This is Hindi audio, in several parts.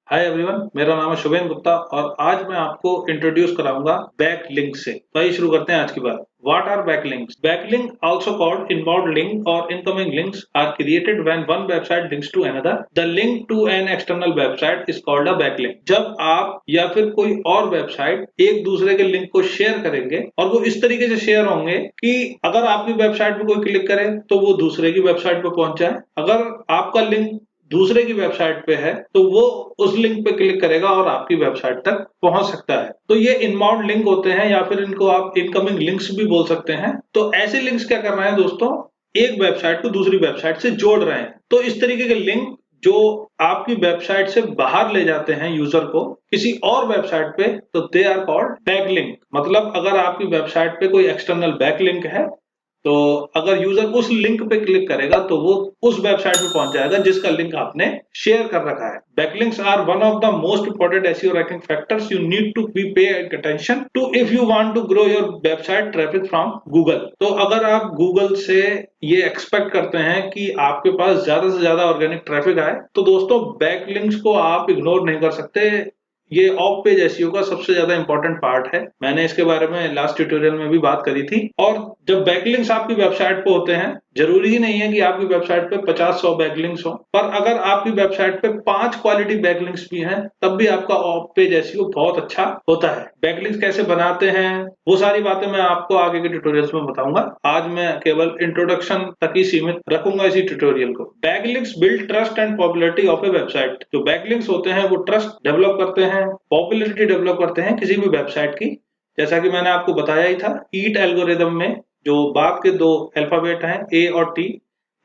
हाय एवरीवन, मेरा नाम है शुभेन गुप्ता और आज मैं आपको इंट्रोड्यूस कराऊंगा बैकलिंक से। तो आइए शुरू करते हैं आज की बात। What are backlinks? Backlink, also called inbound link or incoming links, are created when one website links to another. The link to an external website is called a backlink. जब आप या फिर कोई और वेबसाइट एक दूसरे के लिंक को शेयर करेंगे और वो इस तरीके से शेयर होंगे कि अगर आपकी वेबसाइट पे कोई क्लिक करे तो वो दूसरे की वेबसाइट पे पहुंच जाए। अगर आपका लिंक दूसरे की वेबसाइट पे है तो वो उस लिंक पे क्लिक करेगा और आपकी वेबसाइट तक पहुंच सकता है। तो ये इनबाउंड लिंक होते हैं या फिर इनको आप इनकमिंग लिंक्स भी बोल सकते हैं। तो ऐसे लिंक्स क्या कर रहे हैं दोस्तों, एक वेबसाइट को दूसरी वेबसाइट से जोड़ रहे हैं। तो इस तरीके के लिंक जो आपकी वेबसाइट से बाहर ले जाते हैं यूजर को किसी और वेबसाइट पे, तो दे आर कॉल्ड बैकलिंक। मतलब अगर आपकी वेबसाइट पे कोई एक्सटर्नल बैकलिंक है तो अगर यूजर उस लिंक पे क्लिक करेगा तो वो उस वेबसाइट पे पहुंच जाएगा जिसका लिंक आपने शेयर कर रखा है। Backlinks are one of the most important SEO ranking factors you need to be pay attention to if you want to grow your website traffic from Google. तो अगर आप गूगल से ये एक्सपेक्ट करते हैं कि आपके पास ज्यादा से ज्यादा ऑर्गेनिक ट्रैफिक आए तो दोस्तों बैकलिंक्स को आप इग्नोर नहीं कर सकते। ये ऑफ पेज एसईओ का सबसे ज्यादा इंपॉर्टेंट पार्ट है। मैंने इसके बारे में लास्ट ट्यूटोरियल में भी बात करी थी। और जब बैकलिंक्स आपकी वेबसाइट पे होते हैं, जरूरी ही नहीं है कि आपकी वेबसाइट पे 50-100 बैकलिंक्स हो, पर अगर आपकी वेबसाइट पे 5 क्वालिटी बैकलिंक्स भी हैं तब भी आपका ऑफ पेज एसईओ बहुत अच्छा होता है। बैकलिंक्स कैसे बनाते हैं वो सारी बातें मैं आपको आगे के ट्यूटोरियल्स में बताऊंगा। आज मैं केवल इंट्रोडक्शन तक ही सीमित रखूंगा इसी ट्यूटोरियल को। Backlinks build trust and popularity of A website. जो बैकलिंक्स होते हैं वो ट्रस्ट डेवलप करते हैं, पॉपुलैरिटी डेवलप करते हैं किसी भी वेबसाइट की। जैसा कि मैंने आपको बताया ही था, ईट एल्गोरिदम में जो बात के दो अल्फाबेट हैं ए और टी,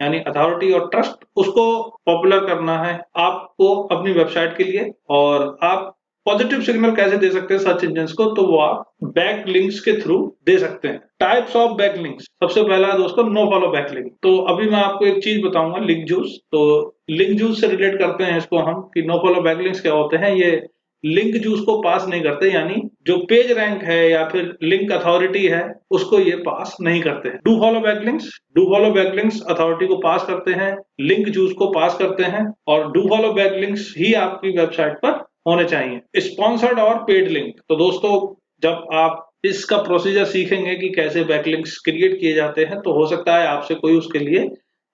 यानी अथॉरिटी और ट्रस्ट, उसको पॉपुलर करना है आपको अपनी वेबसाइट के लिए। और आप पॉजिटिव सिग्नल कैसे दे सकते हैं सर्च इंजन को, तो वो आप बैक लिंक्स के थ्रू दे सकते हैं। टाइप्स ऑफ बैक लिंक्स, सबसे पहला है दोस्तों नो फॉलो बैक लिंक। तो अभी मैं आपको एक चीज बताऊंगा, लिंक जूस। तो लिंक जूस से रिलेट करते हैं इसको हम कि नो फॉलो बैक लिंक्स क्या होते हैं। ये लिंक जूस को पास नहीं करते, यानी जो पेज रैंक है या फिर लिंक अथॉरिटी है उसको ये पास नहीं करते हैं। Do follow backlinks, do follow backlinks authority को पास करते हैं, लिंक जूस को पास करते हैं, और डू फॉलो बैकलिंक्स ही आपकी वेबसाइट पर होने चाहिए। स्पॉन्सर्ड और पेड लिंक, तो दोस्तों जब आप इसका प्रोसीजर सीखेंगे कि कैसे बैकलिंक्स क्रिएट किए जाते हैं तो हो सकता है आपसे कोई उसके लिए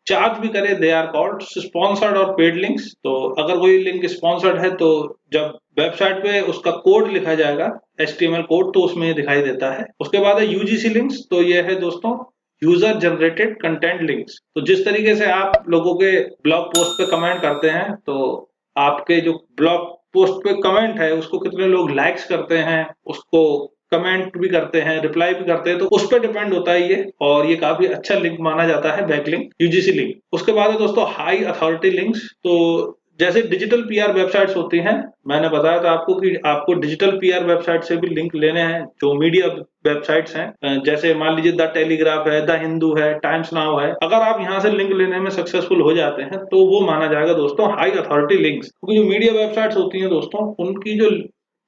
चार्ज भी करे। दे आर कॉल्ड स्पॉन्सर्ड और पेड लिंक्स। तो अगर कोई लिंक स्पॉन्सर्ड है तो जब वेबसाइट पे उसका कोड लिखा जाएगा, HTML कोड, तो उसमें दिखाई देता है। उसके बाद है यूजीसी लिंक्स। तो ये है दोस्तों यूजर जनरेटेड कंटेंट लिंक्स। तो जिस तरीके से आप लोगों के ब्लॉग पोस्ट पे कमेंट करते हैं तो आपके जो ब्लॉग पोस्ट पे कमेंट है उसको कितने लोग लाइक्स करते हैं, उसको कमेंट भी करते हैं, रिप्लाई भी करते हैं, तो उस पर डिपेंड होता है ये। और ये काफी अच्छा लिंक माना जाता है बैकलिंक, यूजीसी लिंक। उसके बाद है दोस्तों हाई अथॉरिटी लिंक्स। तो जैसे डिजिटल पीआर वेबसाइट्स होती हैं, मैंने बताया था आपको कि आपको डिजिटल पीआर वेबसाइट से भी लिंक लेने हैं। जो मीडिया वेबसाइट्स हैं, जैसे मान लीजिए द टेलीग्राफ है, द हिंदू है, टाइम्स नाउ है, अगर आप यहाँ से लिंक लेने में सक्सेसफुल हो जाते हैं तो वो माना जाएगा दोस्तों हाई अथॉरिटी लिंक्स। क्योंकि जो मीडिया वेबसाइट्स होती हैं दोस्तों, उनकी जो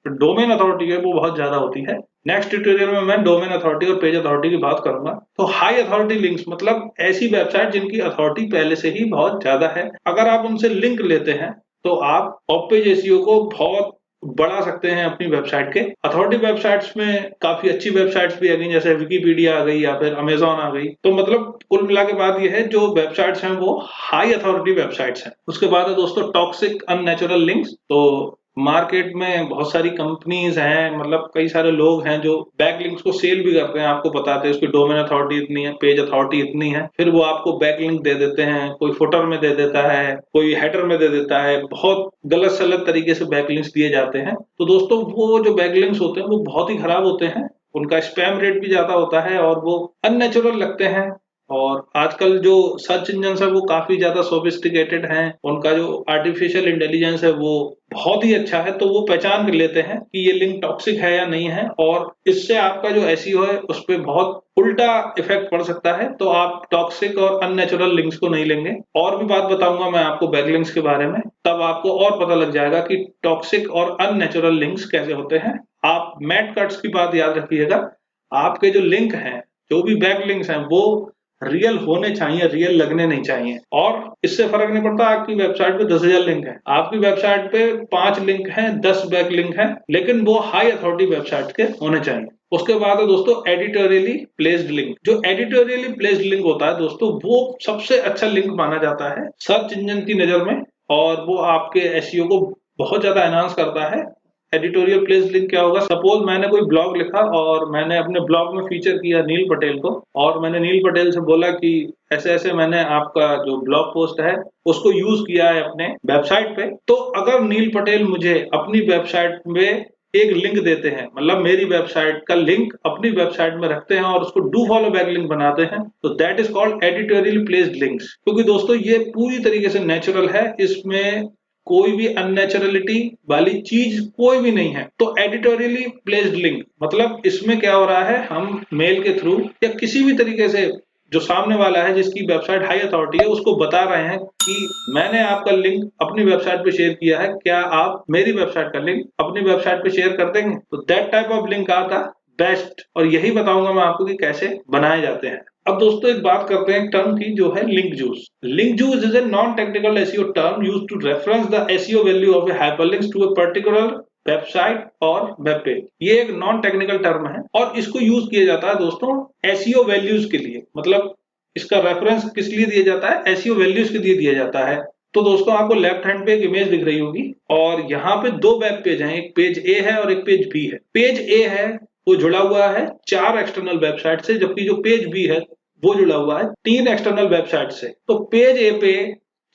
डोमेन अथॉरिटी है वो बहुत ज्यादा होती है। नेक्स्ट ट्यूटोरियल में मैं डोमेन अथॉरिटी और पेज अथॉरिटी की बात करूंगा। तो हाई अथॉरिटी लिंक्स मतलब ऐसी वेबसाइट जिनकी अथॉरिटी पहले से ही बहुत ज्यादा है। अगर आप उनसे लिंक लेते हैं तो आप ऑफ पेज एसईओ को बहुत बढ़ा सकते हैं अपनी वेबसाइट के। अथॉरिटी वेबसाइट्स में काफी अच्छी वेबसाइट्स भी आ गई, जैसे विकीपीडिया आ गई या फिर अमेजोन आ गई। तो मतलब कुल मिला के बात यह है, जो वेबसाइट्स हैं वो हाई अथॉरिटी वेबसाइट्स हैं। उसके बाद है दोस्तों टॉक्सिक अननेचुरल लिंक्स। तो मार्केट में बहुत सारी कंपनीज हैं, मतलब कई सारे लोग हैं जो बैकलिंक्स को सेल भी करते हैं, आपको बताते हैं उसकी डोमेन अथॉरिटी इतनी है, पेज अथॉरिटी इतनी है, फिर वो आपको बैकलिंक दे देते हैं। कोई फुटर में दे देता है, कोई हेडर में दे देता है, बहुत गलत सलत तरीके से बैकलिंक्स दिए जाते हैं। तो दोस्तों वो जो बैकलिंक्स होते हैं वो बहुत ही खराब होते हैं, उनका स्पैम रेट भी ज्यादा होता है और वो अननेचुरल लगते हैं। और आजकल जो सर्च इंजन है वो काफी ज्यादा सोफिस्टिकेटेड हैं, उनका जो आर्टिफिशियल इंटेलिजेंस है वो बहुत ही अच्छा है। तो वो पहचान कर लेते हैं कि ये लिंक टॉक्सिक है या नहीं है, और इससे आपका जो एसईओ है उस पर बहुत उल्टा इफेक्ट पड़ सकता है। तो आप टॉक्सिक और अननेचुरल लिंक्स को नहीं लेंगे। और भी बात बताऊंगा मैं आपको बैकलिंक्स के बारे में, तब आपको और पता लग जाएगा कि टॉक्सिक और अननेचुरल लिंक्स कैसे होते हैं। आप मैट कट्स की बात याद रखिएगा। आपके जो लिंक हैं, जो भी बैकलिंक्स हैं, वो रियल होने चाहिए, रियल लगने नहीं चाहिए। और इससे फर्क नहीं पड़ता आपकी वेबसाइट पे 10,000 लिंक है, आपकी वेबसाइट पे 5 लिंक हैं, 10 बैक लिंक हैं, लेकिन वो हाई अथॉरिटी वेबसाइट के होने चाहिए। उसके बाद है दोस्तों एडिटोरियली प्लेस्ड लिंक। जो एडिटोरियली प्लेस्ड लिंक होता है दोस्तों, वो सबसे अच्छा लिंक माना जाता है सर्च इंजन की नजर में, और वो आपके एसईओ को बहुत ज्यादा एनहांस करता है। एडिटोरियल प्लेस लिंक क्या होगा, सपोज मैंने कोई ब्लॉग लिखा और मैंने अपने ब्लॉग में फीचर किया नील पटेल को, और मैंने नील पटेल से बोला कि ऐसे ऐसे मैंने आपका जो ब्लॉग पोस्ट है उसको यूज किया है अपने वेबसाइट पे। तो अगर नील पटेल मुझे अपनी वेबसाइट में एक लिंक देते हैं, मतलब मेरी वेबसाइट का लिंक अपनी वेबसाइट में रखते हैं और उसको डू फॉलो बैक लिंक बनाते हैं, तो that is called editorial placed links. क्योंकि दोस्तों ये पूरी तरीके से नेचुरल है, इसमें कोई भी अननेचुरलिटी वाली चीज कोई भी नहीं है। तो एडिटोरियली प्लेस्ड लिंक मतलब इसमें क्या हो रहा है, हम मेल के थ्रू या किसी भी तरीके से जो सामने वाला है जिसकी वेबसाइट हाई अथॉरिटी है उसको बता रहे हैं कि मैंने आपका लिंक अपनी वेबसाइट पे शेयर किया है, क्या आप मेरी वेबसाइट का लिंक अपनी वेबसाइट पे शेयर कर देंगे। तो that type of link are the best, और यही बताऊंगा मैं आपको कि कैसे बनाए जाते हैं। अब दोस्तों एक बात करते हैं टर्म की, जो है link juice. Link juice is a non technical SEO term used to reference the SEO value of a hyperlinks to a particular website or web page. ये एक नॉन टेक्निकल टर्म है और इसको यूज किया जाता है दोस्तों एसईओ वैल्यूज के लिए। मतलब इसका रेफरेंस किस लिए दिया जाता है, एसईओ वैल्यूज के लिए दिया जाता है। तो दोस्तों आपको लेफ्ट हैंड पे एक इमेज दिख रही होगी और यहाँ पे दो वेब पेज हैं, एक पेज ए है और एक पेज बी है। पेज ए है वो जुड़ा हुआ है 4 एक्सटर्नल वेबसाइट से, जबकि जो पेज बी है वो जुड़ा हुआ है 3 एक्सटर्नल वेबसाइट से। तो पेज ए पे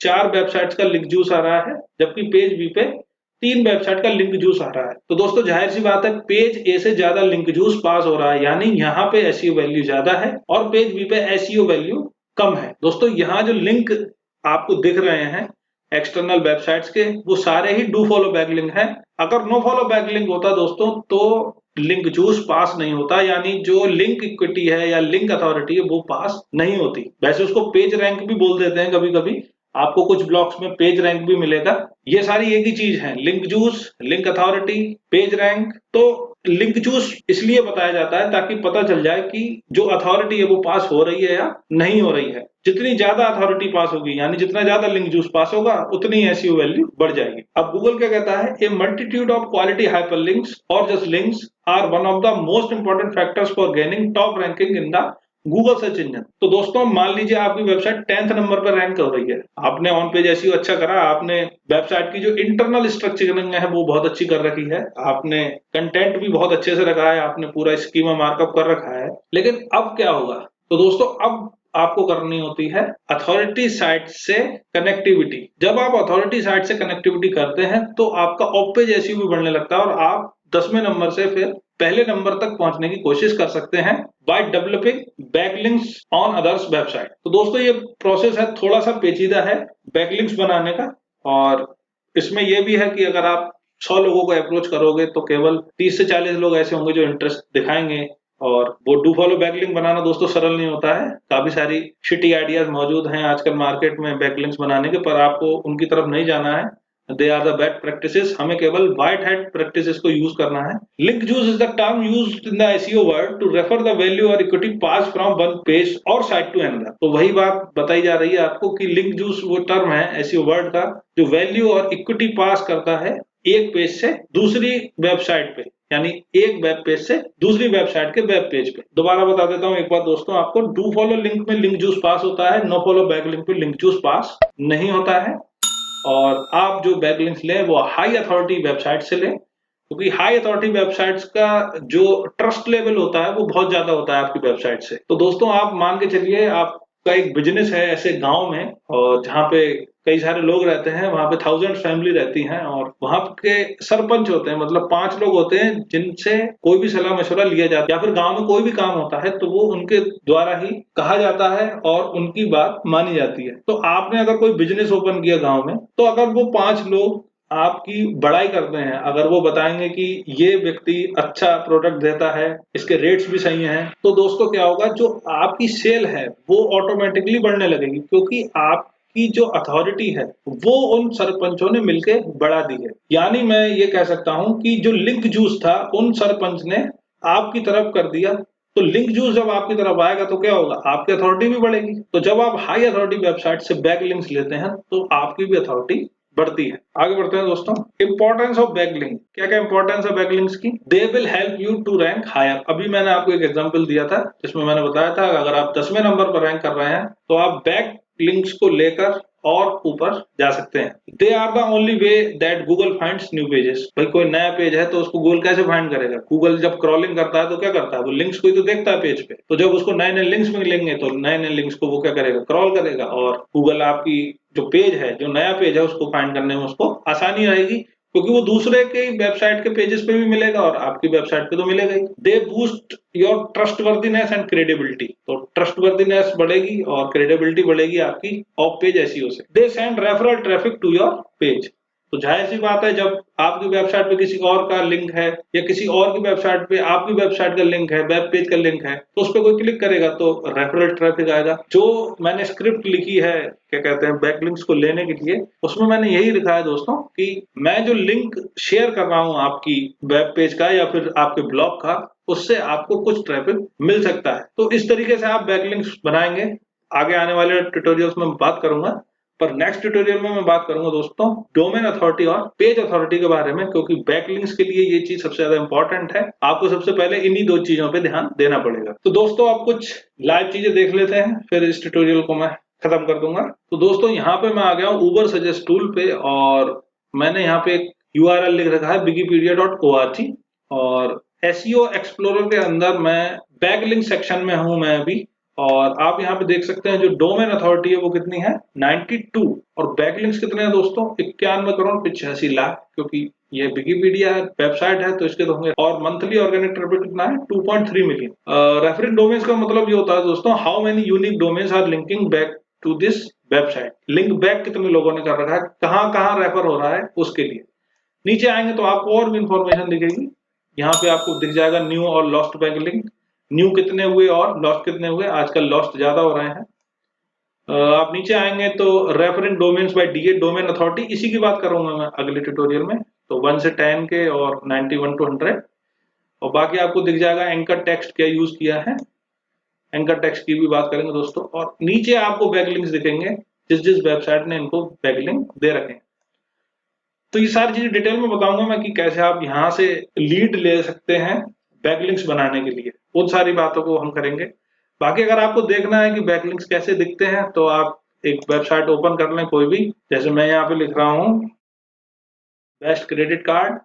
4 वेबसाइट्स का लिंक जूस आ रहा है, जबकि पेज बी पे 3 वेबसाइट का लिंक जूस आ रहा है। तो दोस्तों जाहिर सी बात है पेज ए से ज्यादा लिंक जूस पास हो रहा है, यानी यहाँ पे एसईओ वैल्यू ज्यादा है और पेज बी पे एसईओ वैल्यू कम है। दोस्तों यहाँ जो लिंक आपको दिख रहे हैं एक्सटर्नल वेबसाइट्स के, वो सारे ही डू फॉलो बैक लिंक हैं। अगर नो फॉलो बैक लिंक होता दोस्तों तो लिंक जूस पास नहीं होता, यानी जो लिंक इक्विटी है या लिंक अथॉरिटी है वो पास नहीं होती। वैसे उसको पेज रैंक भी बोल देते हैं कभी कभी, आपको कुछ ब्लॉक्स में पेज रैंक भी मिलेगा। ये सारी एक ही चीज है, link juice, link authority, page rank. तो लिंक जूस इसलिए बताया जाता है ताकि पता चल जाए कि जो अथॉरिटी है वो पास हो रही है या नहीं हो रही है। जितनी ज्यादा अथॉरिटी पास होगी, यानी जितना ज्यादा लिंक जूस पास होगा, उतनी एसईओ वैल्यू बढ़ जाएगी। अब गूगल क्या कहता है, a multitude of quality hyperlinks और just links are one of the most important factors for gaining top ranking in the Google search engine. तो दोस्तों मान लीजिए आपकी वेबसाइट 10th नंबर पर रैंक कर रही है, आपने ऑन पेज एसईओ अच्छा करा, आपने वेबसाइट की जो इंटरनल स्ट्रक्चरिंग है वो बहुत अच्छी कर रखी है, आपने कंटेंट भी बहुत अच्छे से रखा है, आपने पूरा स्कीमा मार्कअप कर रखा है। लेकिन अब क्या होगा, तो दोस्तों अब आपको करनी होती है अथॉरिटी साइट से कनेक्टिविटी। जब आप अथॉरिटी साइट से कनेक्टिविटी करते हैं तो आपका ऑफ पेज एसईओ भी बढ़ने लगता है और आप 10वें नंबर से फिर पहले नंबर तक पहुंचने की कोशिश कर सकते हैं by developing backlinks on others website. तो दोस्तों ये प्रोसेस है, थोड़ा सा पेचीदा है बैकलिंक्स बनाने का, और इसमें यह भी है कि अगर आप 100 लोगों को अप्रोच करोगे तो केवल 30 से 40 लोग ऐसे होंगे जो इंटरेस्ट दिखाएंगे। और वो डू फॉलो बैकलिंक बनाना दोस्तों सरल नहीं होता है, काफी सारी शिटी आइडियाज मौजूद हैं आजकल मार्केट में बैकलिंक्स बनाने के, पर आपको उनकी तरफ नहीं जाना है। They are the bad practices, हमें केवल व्हाइट हैट प्रैक्टिसेस को यूज करना है। Link juice is the term used in the SEO word to refer the value और equity pass from one page और साइट टू अनदर। तो वही बात बताई जा रही है आपको कि लिंक जूस वो टर्म है एसईओ वर्ड का जो वैल्यू और इक्विटी पास करता है एक पेज से दूसरी वेबसाइट पे, यानी एक वेब पेज से दूसरी वेबसाइट के वेब पेज पे। दोबारा बता देता हूं एक बार दोस्तों आपको, डू फॉलो लिंक में लिंक जूस पास होता है, नो फॉलो बैक लिंक पे लिंक जूस पास नहीं होता है। और आप जो बैकलिंक्स लें वो हाई अथॉरिटी वेबसाइट से लें, क्योंकि हाई अथॉरिटी वेबसाइट्स का जो ट्रस्ट लेवल होता है वो बहुत ज्यादा होता है आपकी वेबसाइट से। तो दोस्तों आप मान के चलिए आपका एक बिजनेस है ऐसे गांव में, और जहाँ पे कई सारे लोग रहते हैं, वहां पे 1000 फैमिली रहती हैं, और वहां के सरपंच होते हैं, मतलब 5 लोग होते हैं जिनसे कोई भी सलाह मशवरा लिया जाता है, या फिर गांव में कोई भी काम होता है तो वो उनके द्वारा ही कहा जाता है और उनकी बात मानी जाती है। तो आपने अगर कोई बिजनेस ओपन किया गांव में, तो अगर वो 5 लोग आपकी बड़ाई करते हैं, अगर वो बताएंगे कि ये व्यक्ति अच्छा प्रोडक्ट देता है, इसके रेट्स भी सही हैं, तो दोस्तों क्या होगा, जो आपकी सेल है वो ऑटोमेटिकली बढ़ने लगेगी, क्योंकि आप की जो अथॉरिटी है वो उन सरपंचों ने मिलकर बढ़ा दी है। यानी मैं ये कह सकता हूं कि जो लिंक जूस था उन सरपंच ने आपकी तरफ कर दिया, तो लिंक जूस जब आपकी तरफ आएगा तो क्या होगा, आपकी अथॉरिटी भी बढ़ेगी। तो जब आप हाई अथॉरिटी वेबसाइट से बैक लिंक्स लेते हैं तो आपकी भी अथॉरिटी बढ़ती है। आगे बढ़ते हैं दोस्तों। इंपॉर्टेंस ऑफ बैकलिंक, क्या क्या इंपॉर्टेंस है बैकलिंक्स की। They will help you to rank higher. अभी मैंने आपको एक एग्जांपल दिया था जिसमें मैंने बताया था अगर आप 10वें नंबर पर रैंक कर रहे हैं तो आप बैक लिंक्स को लेकर और ऊपर जा सकते हैं। They are the only way that Google finds new pages. भाई कोई नया पेज है तो उसको गूगल कैसे फाइंड करेगा। गूगल जब क्रॉलिंग करता है तो क्या करता है, वो लिंक्स को ही तो देखता है पेज पे। तो जब उसको नए नए लिंक्स मिलेंगे तो नए नए लिंक्स को वो क्या करेगा, क्रॉल करेगा, और गूगल आपकी जो पेज है, जो नया पेज है, उसको फाइंड करने में उसको आसानी रहेगी, क्योंकि वो दूसरे के वेबसाइट के पेजेस पे भी मिलेगा और आपकी वेबसाइट पे तो मिलेगा ही। They boost your trustworthiness and credibility. तो ट्रस्टवर्दीनेस बढ़ेगी और क्रेडिबिलिटी बढ़ेगी आपकी ऑफ पेज एसईओ से। They send referral traffic to your page. तो जाहिर सी बात है जब आपकी वेबसाइट पे किसी और का लिंक है या किसी और की वेबसाइट पे आपकी वेबसाइट का लिंक है, वेब पेज का लिंक है, तो उस पर कोई क्लिक करेगा तो रेफरल ट्रैफिक आएगा। जो मैंने स्क्रिप्ट लिखी है क्या कहते हैं बैकलिंक्स को लेने के लिए, उसमें मैंने यही लिखा है दोस्तों कि मैं जो लिंक शेयर कर रहा हूं आपकी वेब पेज का या फिर आपके ब्लॉग का, उससे आपको कुछ ट्रैफिक मिल सकता है। तो इस तरीके से आप बैकलिंक्स बनाएंगे। आगे आने वाले ट्यूटोरियल्स में बात करूंगा, पर नेक्स्ट ट्यूटोरियल में मैं बात करूंगा दोस्तों डोमेन अथॉरिटी और पेज अथॉरिटी के बारे में, क्योंकि बैकलिंक्स के लिए ये चीज सबसे ज्यादा इंपॉर्टेंट है। आपको सबसे पहले इन्हीं दो चीजों पे ध्यान देना पड़ेगा। तो दोस्तों आप कुछ लाइव चीजें देख लेते हैं, फिर इस ट्यूटोरियल को मैं खत्म कर दूंगा। तो दोस्तों यहाँ पे मैं आ गया हूँ उबर सजेस्ट टूल पे, और मैंने यहाँ पे एक URL लिख रखा है wikipedia.org, और SEO एक्सप्लोरर के अंदर मैं बैकलिंक सेक्शन में हूँ मैं अभी। और आप यहाँ पे देख सकते हैं जो डोमेन अथॉरिटी है वो कितनी है, 92, और बैकलिंक्स कितने हैं दोस्तों, 91,85,00,000, क्योंकि ये विकिपीडिया वेबसाइट है तो इसके तो होंगे। और मंथली ऑर्गेनिक ट्रैफिक कितना है, 2.3 मिलियन। रेफरिंग डोमेन्स का मतलब ये होता है दोस्तों how many unique domains are linking back to this website. Link back कितने लोगों ने कर रखा है, कहाँ कहाँ रेफर हो रहा है, उसके लिए। नीचे आएंगे तो आपको और भी इंफॉर्मेशन दिखेगी। यहाँ पे आपको दिख जाएगा न्यू और लॉस्ट बैकलिंक। न्यू कितने हुए और लॉस्ट कितने हुए, आजकल लॉस्ट ज्यादा हो रहे हैं। आप नीचे आएंगे तो referring domains by DA domain authority, इसी की बात करूंगा मैं अगले ट्यूटोरियल में। तो 1 से 10 के और 91 to 100, और बाकी आपको दिख जाएगा एंकर टेक्स्ट क्या यूज किया है, एंकर टेक्स्ट की भी बात करेंगे दोस्तों। और नीचे आपको बैकलिंक्स दिखेंगे जिस जिस वेबसाइट ने इनको बैकलिंक दे रखे हैं। तो ये सारी चीजें डिटेल में बताऊंगा मैं कि कैसे आप यहाँ से लीड ले सकते हैं बैकलिंक्स बनाने के लिए, उन सारी बातों को हम करेंगे। बाकी अगर आपको देखना है कि बैकलिंक्स कैसे दिखते हैं तो आप एक वेबसाइट ओपन कर लें कोई भी, जैसे मैं यहाँ पे लिख रहा हूँ बेस्ट क्रेडिट कार्ड,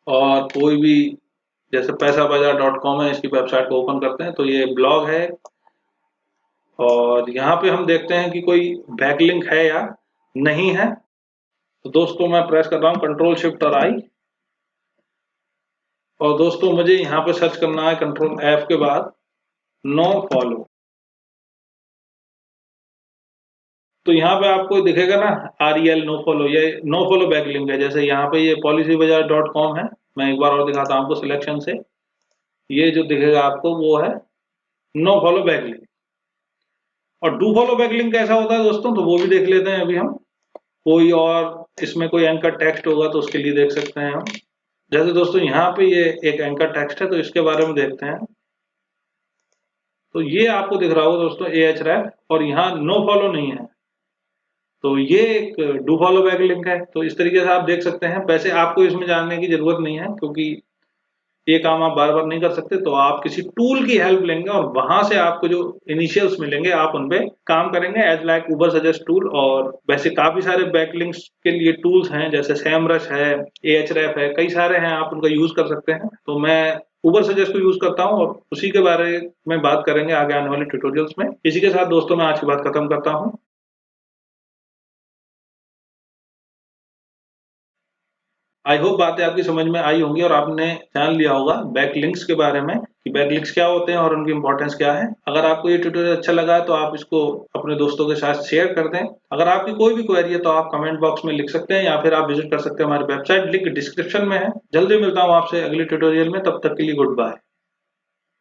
और कोई भी जैसे पैसाबाजार.com है, इसकी वेबसाइट को ओपन करते हैं तो ये ब्लॉग है, और यहाँ पे हम देखते हैं कि कोई बैकलिंक है या नहीं है। तो दोस्तों मैं प्रेस कर रहा हूँ Ctrl Shift और I, और दोस्तों मुझे यहाँ पे सर्च करना है Ctrl F के बाद नो फॉलो। तो यहाँ पे आपको दिखेगा ना REL नो फॉलो, ये नो फॉलो बैकलिंक है। जैसे यहाँ पे ये policybazaar.com है, मैं एक बार और दिखाता हूँ आपको सिलेक्शन से, ये जो दिखेगा आपको वो है नो फॉलो बैकलिंक। और डू फॉलो बैकलिंक कैसा होता है दोस्तों, तो वो भी देख लेते हैं अभी हम। कोई और इसमें कोई एंकर टेक्स्ट होगा तो उसके लिए देख सकते हैं हम। जैसे दोस्तों यहाँ पे ये एक एंकर टेक्स्ट है तो इसके बारे में देखते हैं। तो ये आपको दिख रहा होगा दोस्तों Ahref, और यहाँ नो फॉलो नहीं है, तो ये एक डू फॉलो बैक लिंक है। तो इस तरीके से आप देख सकते हैं। वैसे आपको इसमें जानने की जरूरत नहीं है, क्योंकि ये काम आप बार बार नहीं कर सकते, तो आप किसी टूल की हेल्प लेंगे और वहां से आपको जो इनिशियल्स मिलेंगे आप उनपे काम करेंगे, एज लाइक उबर सजेस्ट टूल। और वैसे काफी सारे बैकलिंक्स के लिए टूल्स हैं, जैसे SEMrush है, Ahref है, कई सारे हैं, आप उनका यूज कर सकते हैं। तो मैं उबर सजेस्ट को यूज करता हूँ और उसी के बारे में बात करेंगे आगे आने वाले ट्यूटोरियल्स में। इसी के साथ दोस्तों मैं आज की बात खत्म करता हूँ। आई होप बातें आपकी समझ में आई होंगी और आपने जान लिया होगा बैकलिंक्स के बारे में कि बैकलिंक्स क्या होते हैं और उनकी इंपॉर्टेंस क्या है। अगर आपको ये ट्यूटोरियल अच्छा लगा है तो आप इसको अपने दोस्तों के साथ शेयर कर दें। अगर आपकी कोई भी क्वेरी है तो आप कमेंट बॉक्स में लिख सकते हैं, या फिर आप विजिट कर सकते हैं हमारी वेबसाइट, लिंक डिस्क्रिप्शन में है। जल्दी मिलता हूँ आपसे अगले ट्यूटोरियल में, तब तक के लिए गुड बाय।